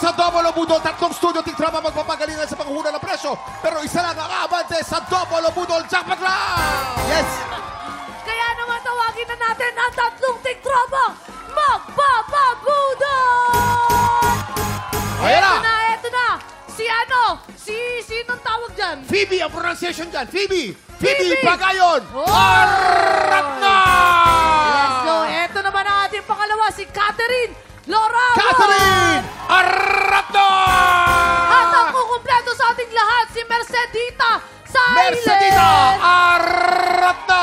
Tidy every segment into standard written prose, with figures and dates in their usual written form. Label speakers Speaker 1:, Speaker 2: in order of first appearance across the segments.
Speaker 1: sa Double o Budol, tatlong studio team drama magpapagalingan sa panghuhula ng presyo. Pero isa lang ang aabante sa Double o Budol Jackpot Round!
Speaker 2: Yes!
Speaker 3: Kaya naman tawagin na natin ang tatlong tiktrabang magpapabudol!
Speaker 1: Ayan na!
Speaker 3: Eto na! Si ano? Sinong tawag dyan?
Speaker 1: Phoebe ang pronunciation dyan. Phoebe Pagayon!
Speaker 3: Oh!
Speaker 1: Arap na!
Speaker 3: Let's go! Eto naman ang ating pangalawa, si Catherine Lorawan!
Speaker 1: Catherine! Arap na!
Speaker 3: At ang kukumpleto sa ating lahat, si Mercedita Silent!
Speaker 1: Mercedita! Arap na!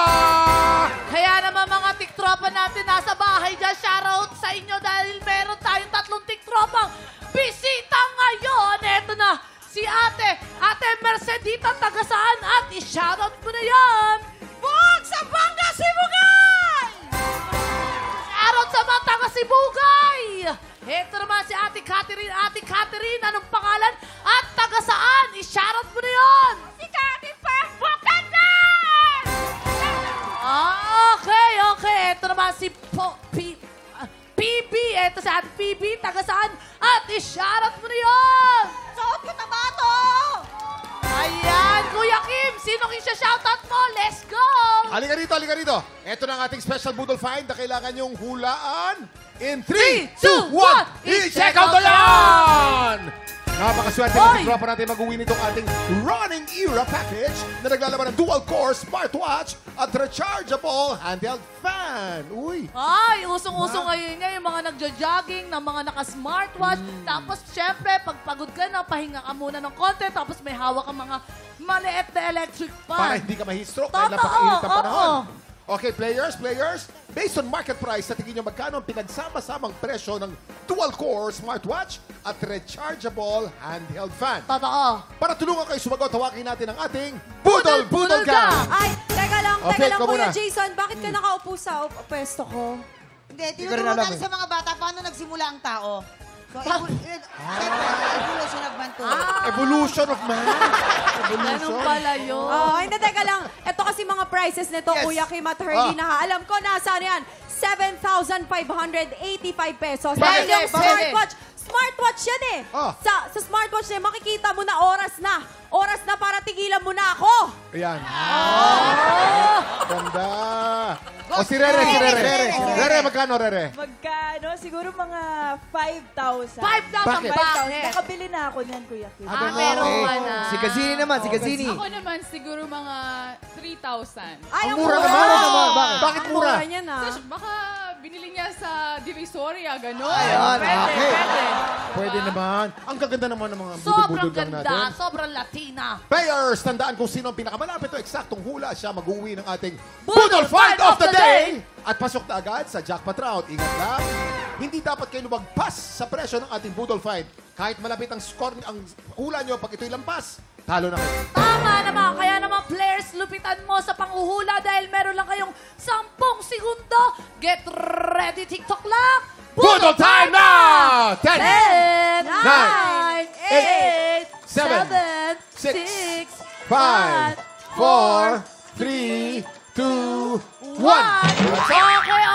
Speaker 3: Kaya naman mga tiktropa natin nasa bahay dyan, shoutout sa inyo dahil meron tayong tatlong tiktropang bisita ngayon. Eto na, si Ate Mercedita taga saan at i-shoutout mo na yan. Buwag sa Pangasibugan! Shoutout sa mga taga Sibugay! Eto naman si Ate Catherine. Ate Catherine, anong pangalan at taga saan? I-shoutout mo na yan. Si Catherine Pambukanan! Okay. Ito naman si PB. Ito si Ate PB. Taga saan? At i-shoutout mo na yun! Suot ko na ba ito? Ayan, Kuya Kim. Sinong isa-shoutout mo? Let's go!
Speaker 1: Halika rito. Ito na ang ating special Budol Find na kailangan yung hulaan. In 3, 2, 1, i-check out na yan! Napakaswerte ng tiktropa natin mag-uwi nitong ating Running Era Package na naglalaman ng dual-core smartwatch at rechargeable handheld fan. Uy!
Speaker 3: Ay, usong-usong ngayon nga yung mga nagja-jogging, ng mga naka-smartwatch. Tapos, syempre, pag pagod ka na, pahinga ka muna ng konti. Tapos, may hawak kang mga maliit na electric fan.
Speaker 1: Para hindi ka ma-heatstroke dahil
Speaker 3: Totoo,
Speaker 1: napakainit ang panahon.
Speaker 3: oo.
Speaker 1: Okay, players, based on market price, sa tingin nyo magkano ang pinagsama-samang presyo ng dual-core smartwatch at rechargeable handheld fan?
Speaker 3: Totoo.
Speaker 1: Para tulungan kayo sumagot, tawagin natin ang ating Budol Gang!
Speaker 4: Ay, teka lang,
Speaker 1: Okay, ikaw
Speaker 4: Kuya
Speaker 1: muna.
Speaker 4: Jason. Bakit ka nakaupo sa pwesto ko?
Speaker 5: Hindi,
Speaker 2: ko rin
Speaker 5: tinuturo
Speaker 2: alam
Speaker 5: natin
Speaker 2: eh.
Speaker 5: sa mga bata paano nagsimula ang tao. So, evolution of man to.
Speaker 1: Evolution of man.
Speaker 3: Ganun pala yun.
Speaker 4: Oh, hindi, teka lang. Ito kasi mga prices nito,
Speaker 1: Yes.
Speaker 4: Kuya Kim at Herdy,
Speaker 1: Ah.
Speaker 4: Alam ko, nasaan yan? 7,585 pesos.
Speaker 1: Bakit?
Speaker 4: Dahil yung
Speaker 3: Pwede.
Speaker 4: smartwatch yan eh.
Speaker 1: Ah.
Speaker 4: Sa smartwatch na yan, makikita mo na oras na. Oras na para tigilan mo na ako.
Speaker 1: Ayan. Ganda. O si Rere. Rere, magkano, Rere?
Speaker 6: Magkano? Siguro mga 5,000.
Speaker 3: 5,000
Speaker 1: Bakit?
Speaker 3: bakit?
Speaker 6: Nakabili na ako niyan, Kuya Kim.
Speaker 3: Meron ka na.
Speaker 2: Si Gazini naman, si Gazini.
Speaker 7: Ako naman siguro mga 3,000.
Speaker 4: Ay,
Speaker 1: Ang mura naman. Bakit
Speaker 4: Ang
Speaker 1: mura?
Speaker 4: mura niyan ah.
Speaker 7: Kasi baka binili niya sa Divisoria, gano'n.
Speaker 2: Ayan, okay.
Speaker 1: Pwede naman. Ang gaganda naman ng mga
Speaker 3: Sobrang
Speaker 1: budol-budol lang natin.
Speaker 3: ganda. Sobrang Latina.
Speaker 1: Players, tandaan kung sino ang pinakamalapit o eksaktong hula siya mag-uwi ng ating
Speaker 3: Budol Find of the Day!
Speaker 1: At pasok na agad sa jackpot round. Ingat lang, hindi dapat kayo lumagpas sa presyo ng ating Budol Find. Kahit malapit ang score, ang hula nyo, pag ito'y lampas, talo na kayo.
Speaker 3: Tama naman. Kaya naman, players, lupitan mo sa panghuhula dahil meron lang kayong 10 segundo. Get ready, TikTok lang.
Speaker 1: Budol time now! 10,
Speaker 3: 10, 9, 8,
Speaker 1: 7,
Speaker 3: 7, 6,
Speaker 1: 5, 4, 3, 2, 1.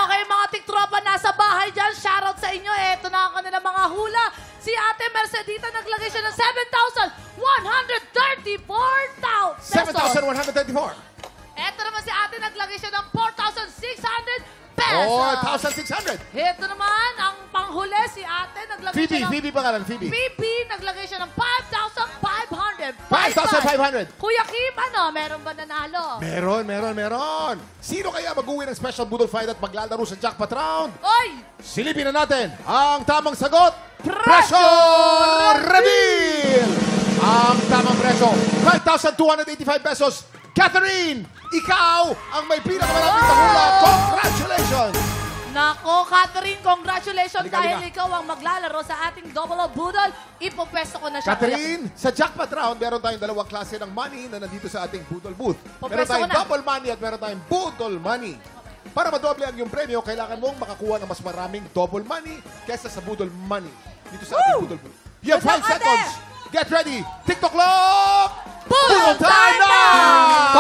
Speaker 3: Okay, mga tiktropa nasa bahay dyan. Shoutout sa inyo. Eto na ang kanilang mga hula. Si Ate Mercedita naglagay siya ng 7,134 pesos.
Speaker 1: 7,134.
Speaker 3: Eto naman si Ate naglagay siya ng 4,600 pesos.
Speaker 1: 4,600.
Speaker 3: Eto naman ang panghuli si Ate naglagay siya ng...
Speaker 1: Phoebe pangalan, Phoebe.
Speaker 3: Naglagay siya ng 5,500.
Speaker 1: 5,500.
Speaker 3: Kuya Kim, meron ba nanalo?
Speaker 1: Meron. Sino kaya mag-uwi ng special Budol Fight at maglalaro sa jackpot round?
Speaker 3: Oy!
Speaker 1: Silipin na natin ang tamang sagot.
Speaker 3: Presyo
Speaker 1: Reveal! Ang tamang presyo, 5,285 pesos. Catherine, ikaw ang may pinakamalapit na hula. Congratulations!
Speaker 3: Nako, Catherine, congratulations
Speaker 1: Halika,
Speaker 3: dahil
Speaker 1: halika.
Speaker 3: ikaw ang maglalaro sa ating Double O Budol. Ipopesto ko na siya.
Speaker 1: Catherine, sa jackpot round, meron tayong dalawang klase ng money na nandito sa ating Budol booth. Meron
Speaker 3: Pagpreso
Speaker 1: tayong
Speaker 3: ko na.
Speaker 1: double money at meron tayong Budol money. Para madoble ang iyong premyo, kailangan mong makakuha ng mas maraming double money kesa sa Budol money dito sa ating Budol booth. You have 5
Speaker 4: Good luck, Ate!
Speaker 1: seconds. Get ready. TikTok clock!
Speaker 3: Budol time now!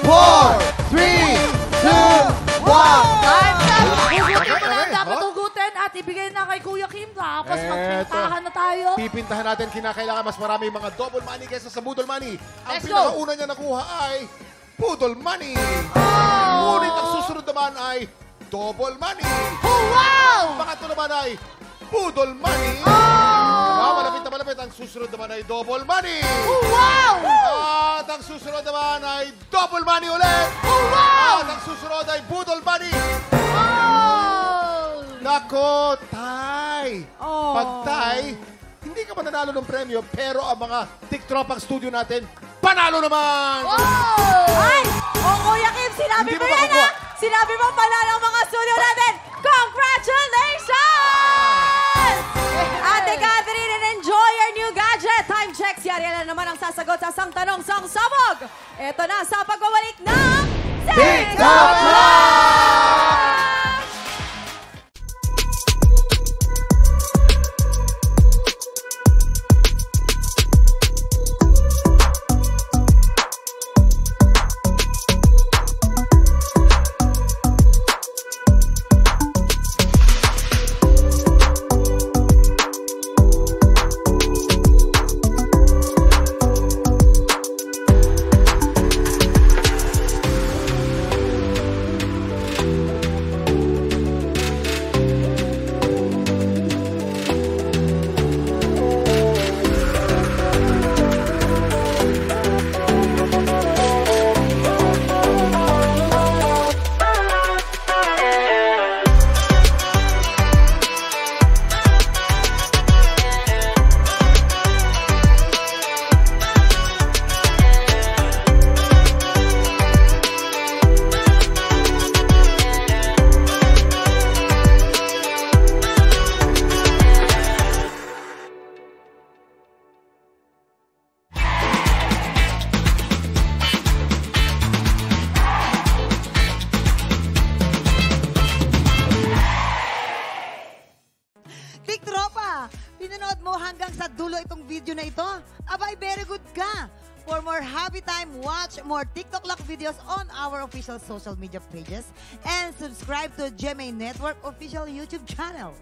Speaker 2: 5, 4, 3, 2, 1.
Speaker 3: Time na! Hugutin mo na
Speaker 1: Okay,
Speaker 3: ang dapat
Speaker 1: oh.
Speaker 3: hugutin at ibigay na kay Kuya Kim. Tapos
Speaker 1: Eto.
Speaker 3: magpintahan na tayo.
Speaker 1: Pipintahan natin, kinakailangan mas marami mga double money kaysa sa Boodle Money. Ang
Speaker 3: Let's go.
Speaker 1: pinakauna niya nakuha ay Boodle Money.
Speaker 3: Oh!
Speaker 1: Ngunit ang susunod naman ay Double Money.
Speaker 3: Oh, wow!
Speaker 1: Pangatlo naman ay Boodle Money.
Speaker 3: Oh!
Speaker 1: Malapit na malapit. Ang susunod naman ay Double Money.
Speaker 3: Oh, wow!
Speaker 1: At ang susunod naman ay Double Money ulit.
Speaker 3: Oh, wow!
Speaker 1: At ang susunod ay Boodle Money.
Speaker 3: Oh!
Speaker 1: Nako, Tay.
Speaker 4: Oh.
Speaker 1: Pag Tay, hindi ka mananalo ng premyo, pero ang mga TikTropang studio natin, panalo naman!
Speaker 3: Oh!
Speaker 4: Ay! Kuya Kim, sinabi
Speaker 1: Hindi
Speaker 4: mo
Speaker 1: mo
Speaker 4: yan
Speaker 1: makukuha.
Speaker 4: Sinabi mo panalo ang mga studio natin. Congratulations! Ate Catherine, and enjoy your new gadget. Time check. Si Ariela naman ang sasagot sa sang tanong sang sabog. Ito na sa pagbabalik ng
Speaker 2: TikTok
Speaker 4: Live!
Speaker 5: TikTropa, pinanood mo hanggang sa dulo itong video na ito? Abay, very good ka! For more happy time, watch more TikTok Lock videos on our official social media pages and subscribe to GMA Network official YouTube channel.